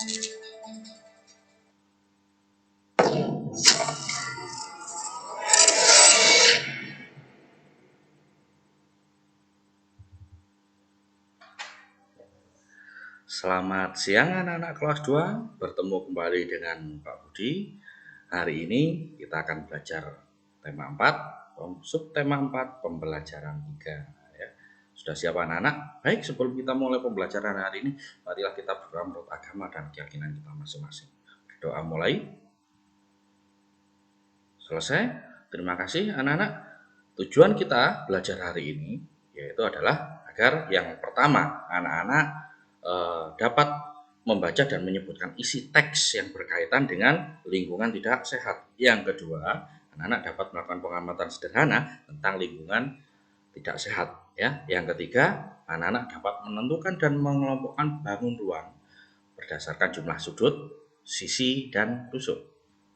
Selamat siang anak-anak kelas 2, bertemu kembali dengan Pak Budi. Hari ini kita akan belajar tema 4, subtema 4, pembelajaran 3. Ya. Sudah siap anak-anak? Baik, sebelum kita mulai pembelajaran hari ini, marilah kita berdoa menurut agama dan keyakinan kita masing-masing. Doa mulai. Selesai? Terima kasih anak-anak. Tujuan kita belajar hari ini yaitu adalah agar yang pertama anak-anak dapat membaca dan menyebutkan isi teks yang berkaitan dengan lingkungan tidak sehat. Yang kedua, anak-anak dapat melakukan pengamatan sederhana tentang lingkungan tidak sehat. Ya. Yang ketiga, anak-anak dapat menentukan dan mengelompokkan bangun ruang berdasarkan jumlah sudut, sisi, dan tusuk.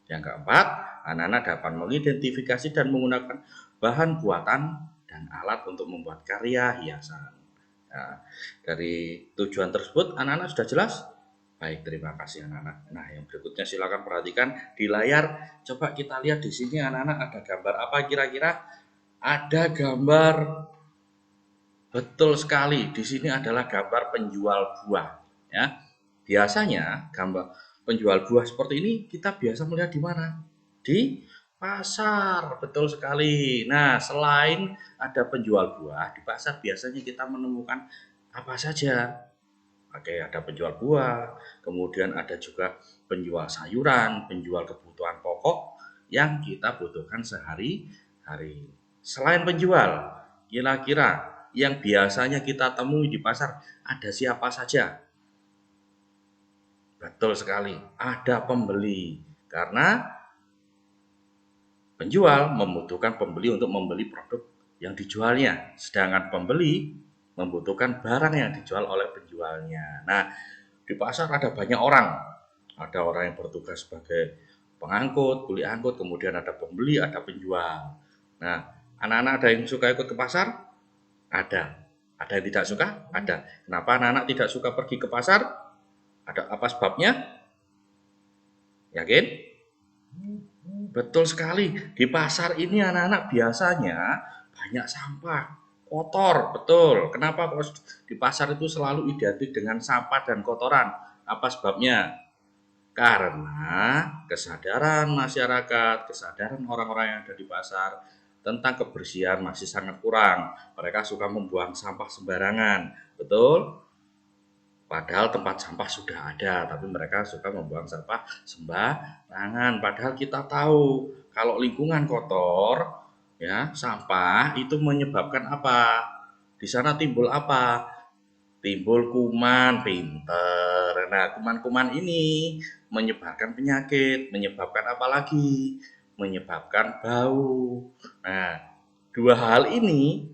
Yang keempat, anak-anak dapat mengidentifikasi dan menggunakan bahan buatan dan alat untuk membuat karya hiasan. Nah, dari tujuan tersebut anak-anak sudah jelas? Baik, terima kasih anak-anak. Nah, yang berikutnya silakan perhatikan di layar. Coba kita lihat di sini anak-anak ada gambar apa kira-kira? Ada gambar, betul sekali. Di sini adalah gambar penjual buah. Ya, biasanya gambar penjual buah seperti ini kita biasa melihat di mana? Di pasar, betul sekali. Nah, selain ada penjual buah, di pasar biasanya kita menemukan apa saja? Oke, ada penjual buah, kemudian ada juga penjual sayuran, penjual kebutuhan pokok yang kita butuhkan sehari-hari. Selain penjual, kira-kira yang biasanya kita temui di pasar ada siapa saja? Betul sekali, ada pembeli. Karena penjual membutuhkan pembeli untuk membeli produk yang dijualnya, sedangkan pembeli membutuhkan barang yang dijual oleh penjualnya. Nah, di pasar ada banyak orang. Ada orang yang bertugas sebagai pengangkut, kuli angkut, kemudian ada pembeli, ada penjual. Nah, anak-anak ada yang suka ikut ke pasar? Ada. Ada yang tidak suka? Ada. Kenapa anak-anak tidak suka pergi ke pasar? Ada apa sebabnya? Yakin? Betul sekali. Di pasar ini anak-anak biasanya banyak sampah, kotor, betul. Kenapa kok di pasar itu selalu identik dengan sampah dan kotoran? Apa sebabnya? Karena kesadaran masyarakat, kesadaran orang-orang yang ada di pasar tentang kebersihan masih sangat kurang. Mereka suka membuang sampah sembarangan, betul? Padahal tempat sampah sudah ada, tapi mereka suka membuang sampah sembarangan. Padahal kita tahu kalau lingkungan kotor, ya sampah itu menyebabkan apa? Di sana timbul apa? Timbul kuman, pinter. Nah, kuman-kuman ini menyebabkan penyakit, menyebabkan apa lagi? Menyebabkan bau. Nah, dua hal ini,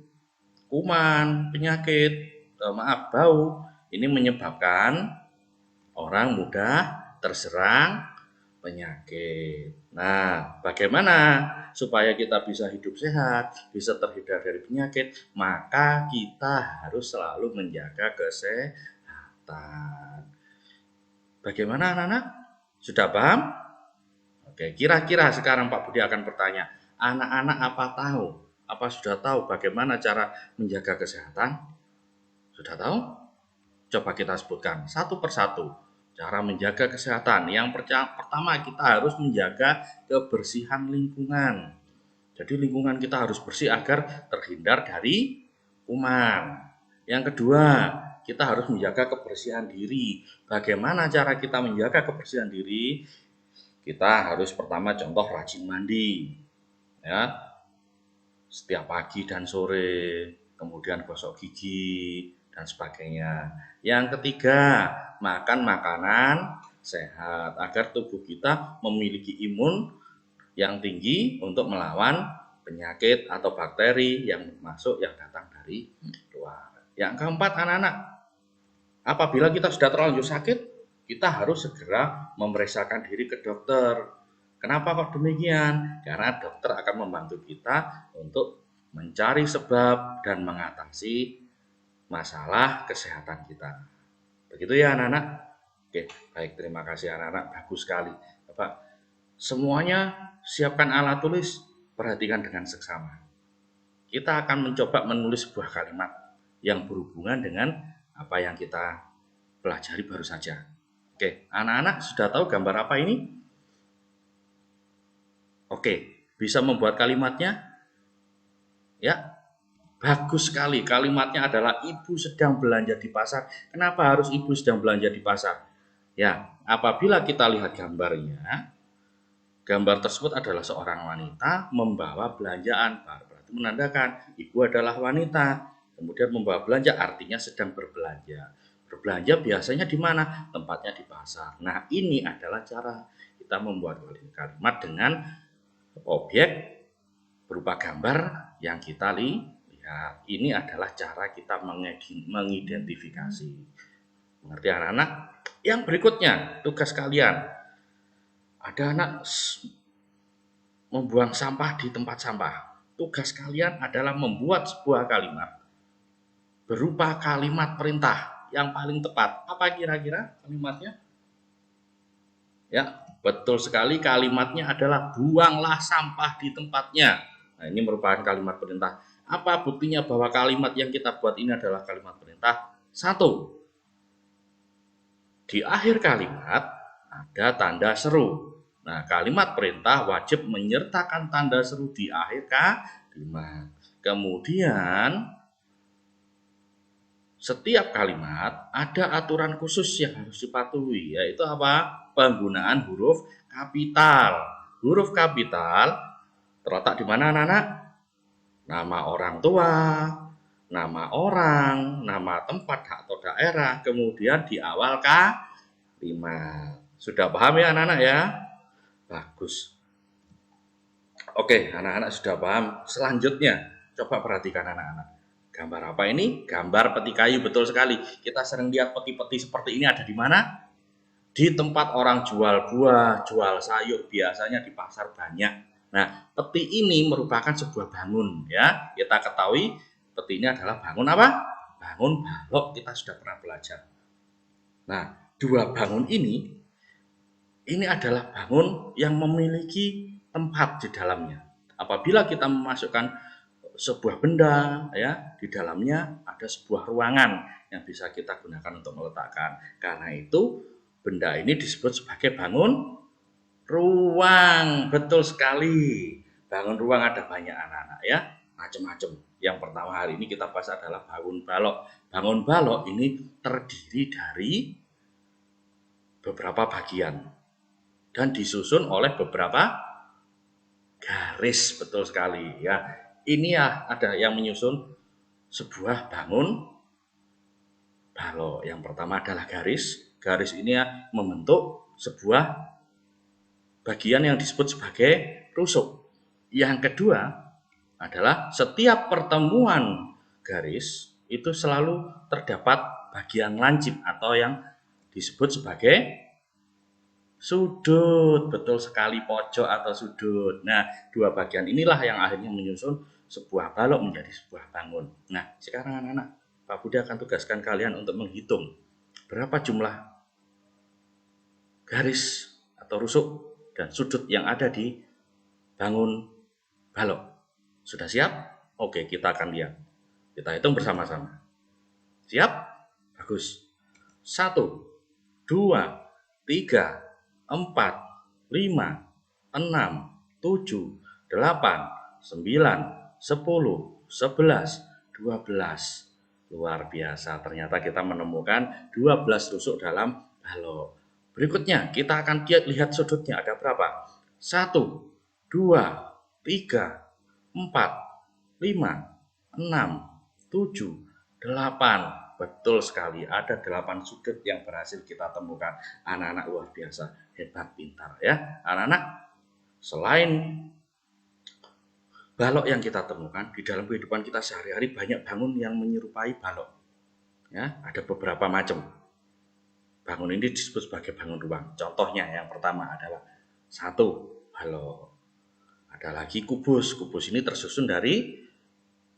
kuman, penyakit, bau, ini menyebabkan orang mudah terserang penyakit. Nah, bagaimana supaya kita bisa hidup sehat, bisa terhindar dari penyakit? Maka kita harus selalu menjaga kesehatan. Bagaimana anak-anak? Sudah paham? Oke, kira-kira sekarang Pak Budi akan bertanya, anak-anak apa tahu? Apa sudah tahu bagaimana cara menjaga kesehatan? Sudah tahu? Coba kita sebutkan satu persatu cara menjaga kesehatan. Yang pertama kita harus menjaga kebersihan lingkungan. Jadi lingkungan kita harus bersih agar terhindar dari kuman. Yang kedua, kita harus menjaga kebersihan diri. Bagaimana cara kita menjaga kebersihan diri? Kita harus pertama contoh rajin mandi. Ya. Setiap pagi dan sore, kemudian gosok gigi dan sebagainya. Yang ketiga, makan makanan sehat agar tubuh kita memiliki imun yang tinggi untuk melawan penyakit atau bakteri yang masuk yang datang dari luar. Yang keempat, anak-anak, apabila kita sudah terlanjur sakit, kita harus segera memeriksakan diri ke dokter. Kenapa kok demikian? Karena dokter akan membantu kita untuk mencari sebab dan mengatasi masalah kesehatan kita. Begitu ya anak-anak? Oke, baik, terima kasih anak-anak, bagus sekali. Bapak, semuanya siapkan alat tulis, perhatikan dengan seksama. Kita akan mencoba menulis sebuah kalimat yang berhubungan dengan apa yang kita pelajari baru saja. Oke, anak-anak sudah tahu gambar apa ini? Oke, bisa membuat kalimatnya? Ya, bagus sekali. Kalimatnya adalah ibu sedang belanja di pasar. Kenapa harus ibu sedang belanja di pasar? Ya, apabila kita lihat gambarnya, gambar tersebut adalah seorang wanita membawa belanjaan. Berarti menandakan ibu adalah wanita. Kemudian membawa belanja artinya sedang berbelanja. Berbelanja biasanya di mana? Tempatnya di pasar. Nah, ini adalah cara kita membuat kalimat dengan objek berupa gambar yang kita lihat. Ini adalah cara kita mengidentifikasi. Mengerti anak-anak? Yang berikutnya, tugas kalian. Ada anak membuang sampah di tempat sampah. Tugas kalian adalah membuat sebuah kalimat berupa kalimat perintah yang paling tepat. Apa kira-kira kalimatnya? Ya, betul sekali, kalimatnya adalah buanglah sampah di tempatnya. Nah, ini merupakan kalimat perintah. Apa buktinya bahwa kalimat yang kita buat ini adalah kalimat perintah? Satu, di akhir kalimat ada tanda seru. Nah, kalimat perintah wajib menyertakan tanda seru di akhir kalimat. Kemudian, setiap kalimat ada aturan khusus yang harus dipatuhi, yaitu apa? Penggunaan huruf kapital. Huruf kapital terletak di mana anak-anak? Nama orang tua, nama orang, nama tempat atau daerah, kemudian di awal kalimat. Sudah paham ya anak-anak ya? Bagus. Oke, anak-anak sudah paham. Selanjutnya, coba perhatikan anak-anak. Gambar apa ini? Gambar peti kayu, betul sekali. Kita sering lihat peti-peti seperti ini ada di mana? Di tempat orang jual buah, jual sayur, biasanya di pasar banyak. Nah, peti ini merupakan sebuah bangun ya. Kita ketahui peti ini adalah bangun apa? Bangun balok, kita sudah pernah belajar. Nah, dua bangun ini adalah bangun yang memiliki tempat di dalamnya. Apabila kita memasukkan sebuah benda ya, di dalamnya ada sebuah ruangan yang bisa kita gunakan untuk meletakkan. Karena itu benda ini disebut sebagai bangun ruang. Betul sekali. Bangun ruang ada banyak anak-anak ya, macam-macam. Yang pertama hari ini kita bahas adalah bangun balok. Bangun balok ini terdiri dari beberapa bagian dan disusun oleh beberapa garis. Betul sekali ya. Ini ya ada yang menyusun sebuah bangun balok. Yang pertama adalah garis. Garis ini ya membentuk sebuah bagian yang disebut sebagai rusuk. Yang kedua adalah setiap pertemuan garis itu selalu terdapat bagian lancip atau yang disebut sebagai sudut. Betul sekali, pojok atau sudut. Nah, dua bagian inilah yang akhirnya menyusun sebuah balok menjadi sebuah bangun. Nah, sekarang anak-anak, Pak Budi akan tugaskan kalian untuk menghitung berapa jumlah garis atau rusuk dan sudut yang ada di bangun balok. Sudah siap? Oke, kita akan lihat. Kita hitung bersama-sama. Siap? Bagus. 1, 2, 3, 4, 5, 6, 7, 8, 9, 10, 11, 12. Luar biasa, ternyata kita menemukan 12 rusuk dalam balok. Berikutnya, kita akan lihat sudutnya ada berapa. 1, 2, 3, 4, 5, 6, 7, 8. Betul sekali, ada 8 sudut yang berhasil kita temukan. Anak-anak luar biasa, hebat, pintar ya. Anak-anak, selain balok yang kita temukan, di dalam kehidupan kita sehari-hari banyak bangun yang menyerupai balok. Ya, ada beberapa macam. Bangun ini disebut sebagai bangun ruang. Contohnya yang pertama adalah 1, balok. Ada lagi kubus. Kubus ini tersusun dari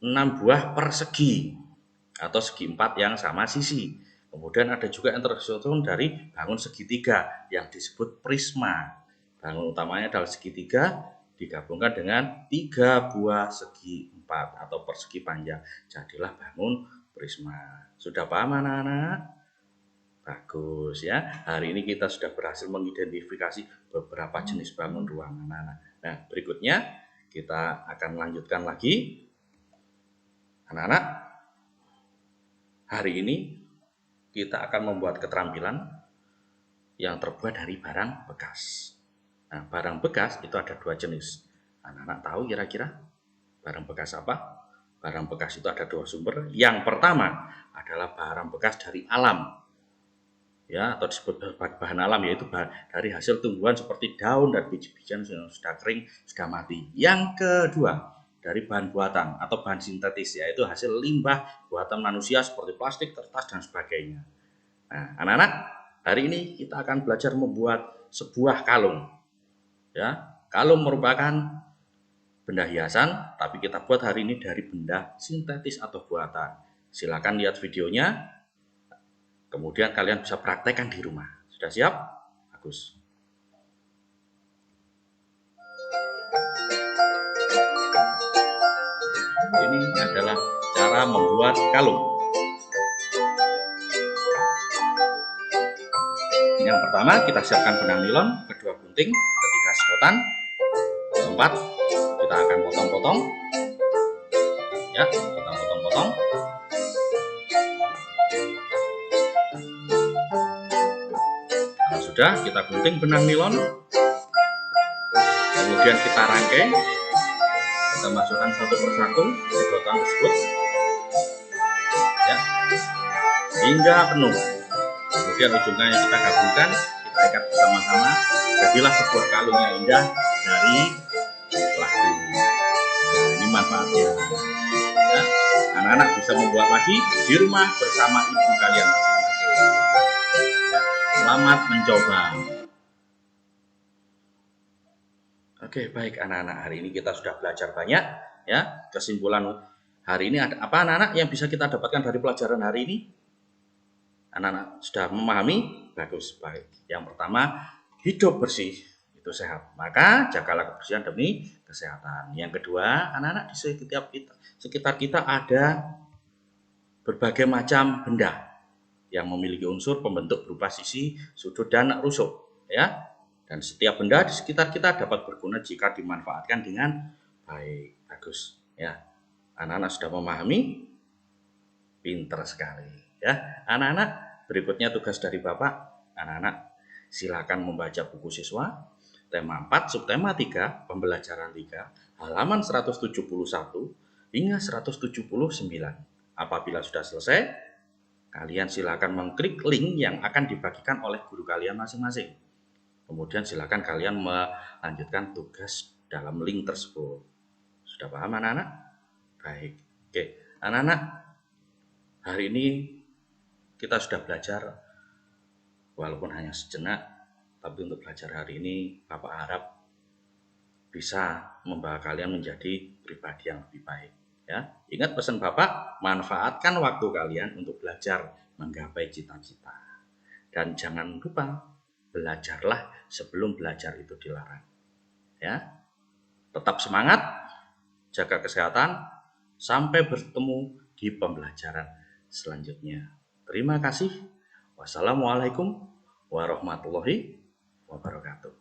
6 buah persegi atau segi 4 yang sama sisi. Kemudian ada juga yang tersusun dari bangun segitiga yang disebut prisma. Bangun utamanya adalah segitiga digabungkan dengan 3 buah segi 4 atau persegi panjang. Jadilah bangun prisma. Sudah paham anak-anak? Bagus ya. Hari ini kita sudah berhasil mengidentifikasi beberapa jenis bangun ruangan anak-anak. Nah, berikutnya kita akan lanjutkan lagi. Anak-anak, hari ini kita akan membuat keterampilan yang terbuat dari barang bekas. Nah, barang bekas itu ada 2 jenis. Anak-anak tahu kira-kira barang bekas apa? Barang bekas itu ada 2 sumber. Yang pertama adalah barang bekas dari alam, ya, atau disebut bahan alam, yaitu dari hasil tumbuhan seperti daun dan biji-bijian yang sudah kering, sudah mati. Yang kedua, dari bahan buatan atau bahan sintetis, yaitu hasil limbah buatan manusia seperti plastik, kertas, dan sebagainya. Nah, anak-anak, hari ini kita akan belajar membuat sebuah kalung. Ya, kalung merupakan benda hiasan, tapi kita buat hari ini dari benda sintetis atau buatan. Silakan lihat videonya. Kemudian kalian bisa praktekkan di rumah. Sudah siap? Bagus. Ini adalah cara membuat kalung. Yang pertama, kita siapkan benang nilon, kedua gunting, ketiga sedotan, keempat, kita akan potong-potong. Ya, kita potong-potong. Kalau sudah, kita gunting benang nilon. Kemudian kita rangkai. Kita masukkan satu persatu sedotan tersebut. Ya, hingga penuh. Kemudian ujungnya kita gabungkan, kita ikat bersama-sama. Jadilah sebuah kalung yang indah dari plastik. Nah, ini manfaatnya. Ya, anak-anak bisa membuat lagi di rumah bersama ibu kalian masing-masing. Ya, selamat mencoba. Oke, baik anak-anak, hari ini kita sudah belajar banyak. Ya, kesimpulan hari ini ada apa anak-anak yang bisa kita dapatkan dari pelajaran hari ini? Anak-anak sudah memahami? Bagus, baik. Yang pertama, hidup bersih itu sehat. Maka jagalah kebersihan demi kesehatan. Yang kedua, anak-anak di sekitar kita ada berbagai macam benda yang memiliki unsur pembentuk berupa sisi, sudut, dan rusuk. Ya, dan setiap benda di sekitar kita dapat berguna jika dimanfaatkan dengan baik. Bagus. Ya, anak-anak sudah memahami? Pinter sekali. Ya, anak-anak, berikutnya tugas dari Bapak. Anak-anak, silakan membaca buku siswa, tema 4, subtema 3, pembelajaran 3, halaman 171 hingga 179. Apabila sudah selesai, kalian silakan mengklik link yang akan dibagikan oleh guru kalian masing-masing. Kemudian silakan kalian melanjutkan tugas dalam link tersebut. Sudah paham anak-anak? Baik. Oke, anak-anak, hari ini kita sudah belajar, walaupun hanya sejenak, tapi untuk belajar hari ini Bapak harap bisa membawa kalian menjadi pribadi yang lebih baik. Ya, ingat pesan Bapak, manfaatkan waktu kalian untuk belajar menggapai cita-cita. Dan jangan lupa, belajarlah sebelum belajar itu dilarang. Ya, tetap semangat, jaga kesehatan, sampai bertemu di pembelajaran selanjutnya. Terima kasih. Wassalamualaikum warahmatullahi wabarakatuh.